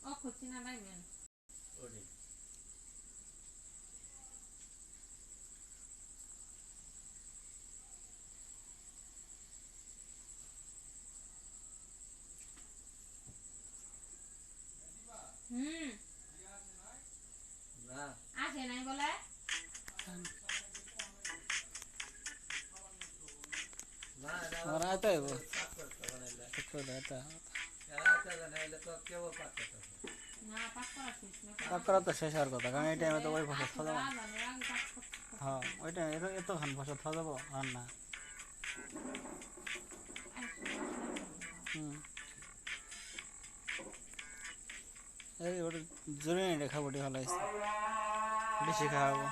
ও খুঁজছি না ডাইমেন আসে নাই বলে পাকড়া তো শেষ হওয়ার কথা, কারণ এই টাইমে তো ওই ফসল খাওয়া যাবো। হ্যাঁ ওই টাইমে এত ধান ফসল খাওয়া যাবো আর না। এই ওটা জোরে নিয়ে রেখা বটি ভালো হয়েছে, বেশি খাওয়াবো।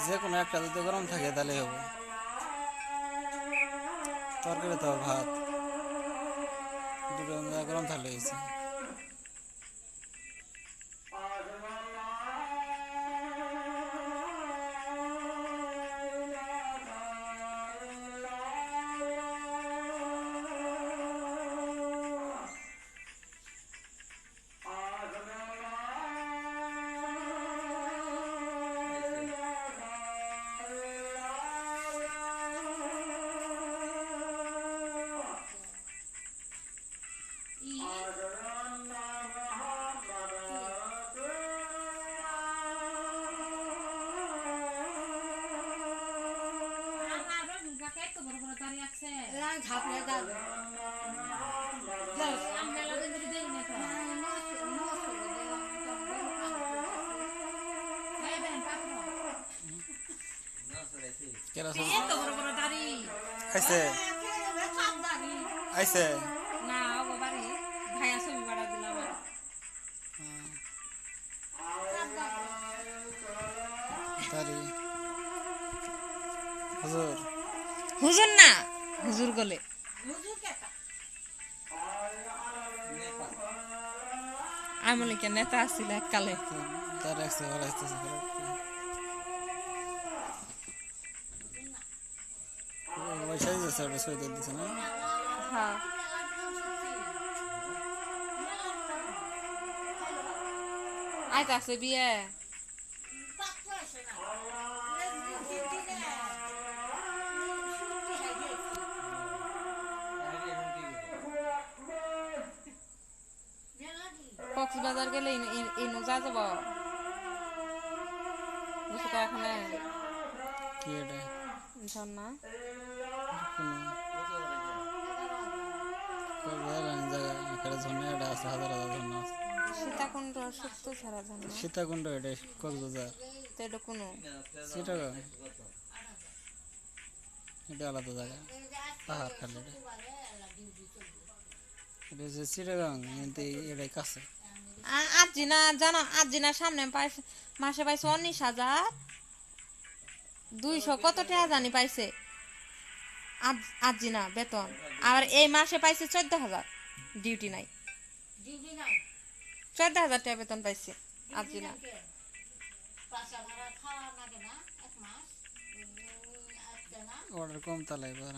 যে কোনো একটা যদি গরম থাকে তাহলে হবো। তরকারি তো ভাত দুটো গরম থাকলে হয়েছে। আইছে আইছে না ও বাড়ি ভাইয়া ছবি বাড়া দিলাম তারি হুজুর হুজুর না হুজুর গলে আমলে কে নেতা আসছিল কালে তার একশো ভালো আসতেছে ওইটাই যাচ্ছে ওটা সই দিচ্ছে না। হ্যাঁ আইতা আছে বিয়ে কক্সবাজার গেলে ইনু যা যাব বুঝছো এখানে কি এটা ঝর্ণা সীতাকুণ্ড সুপ্ত ছাড়া ঝর্ণা সীতাকুণ্ড এটা কক্সবাজার তো এটা কোনো চিটাগাং এটা আলাদা জায়গা পাহাড় খালি এটা হচ্ছে চিটাগাং কিন্তু এটাই কাছে। আজিনা জানো আজিনা সামনে মাসে পাইছে 19,200 কত টাকা জানি পাইছে আজিনা বেতন, আর এই মাসে পাইছে 14,000 ডিউটি নাই 14,000 টাকা বেতন পাইছে আজিনা। অর্ডার কম তালাই এবার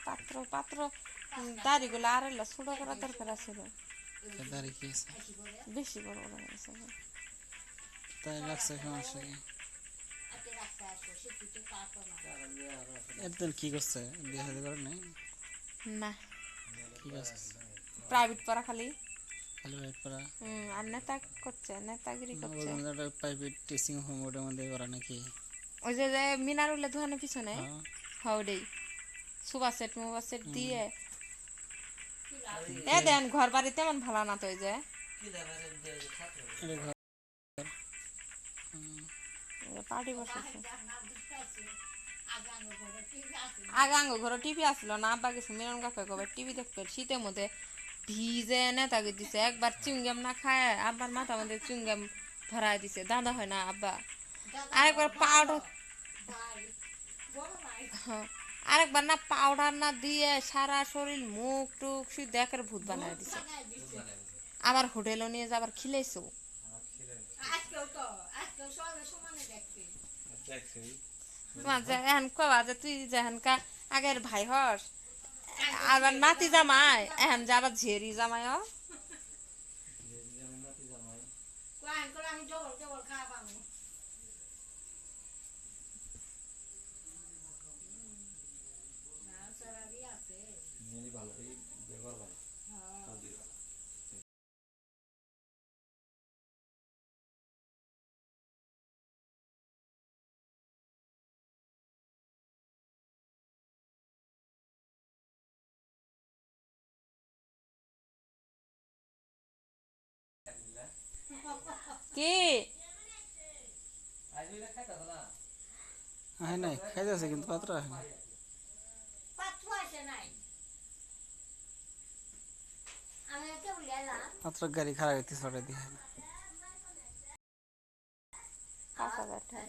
পাত্র পাত্র দাড়িগুলো আর ছোট করা দরকার আছে, দাড়ি কি বেশি বড় বড় হয়েছে তাই লাগছে সমস্যা কি একদিন কি করছে বিয়ে শাদী করে নাই না কি করছে প্রাইভেট পড়া খালি খালি প্রাইভেট পড়া আর নেতা করছে নেতাগিরি করছে প্রাইভেট টিচিং হোম ওটার মধ্যে করা নাকি ওই যে মিনারুল্লাহ দোকানের পিছনে হাওড়েই সুবা সেট মোবা সেট দিয়ে দেন ঘর বাড়ি তেমন ভালো না তো, ওই যে পার্টি বসেছে আগে আঙ্গ ঘরে টিভি আসলো না, আব্বা গেছে মিলন কাকা কবে টিভি দেখবে শীতের মধ্যে ভিজে নেতাকে দিছে, একবার চুইংগাম না খায় আব্বার মাথা মধ্যে চুইংগাম ধরাই দিছে, দাদা হয় না আব্বা, আরেকবার পাউডার আরেকবার না পাউডার না দিয়ে সারা শরীর মুখ টুক শুধু দেখার ভূত বানায় দিছে। আবার হোটেলও নিয়ে যাবার খিলেছো তোমার যে এখন কবা যে তুই যেখানকা আগের ভাই হস আবার নাতি জামাই এখন যে আবার ঝেরি জামাই কি আহে নাই খাইতেছে কিন্তু পাত্র আহে নাই পাত্র গাড়ি খারাপ হইতে ছড়াই দিয়ে 5,000 টাকা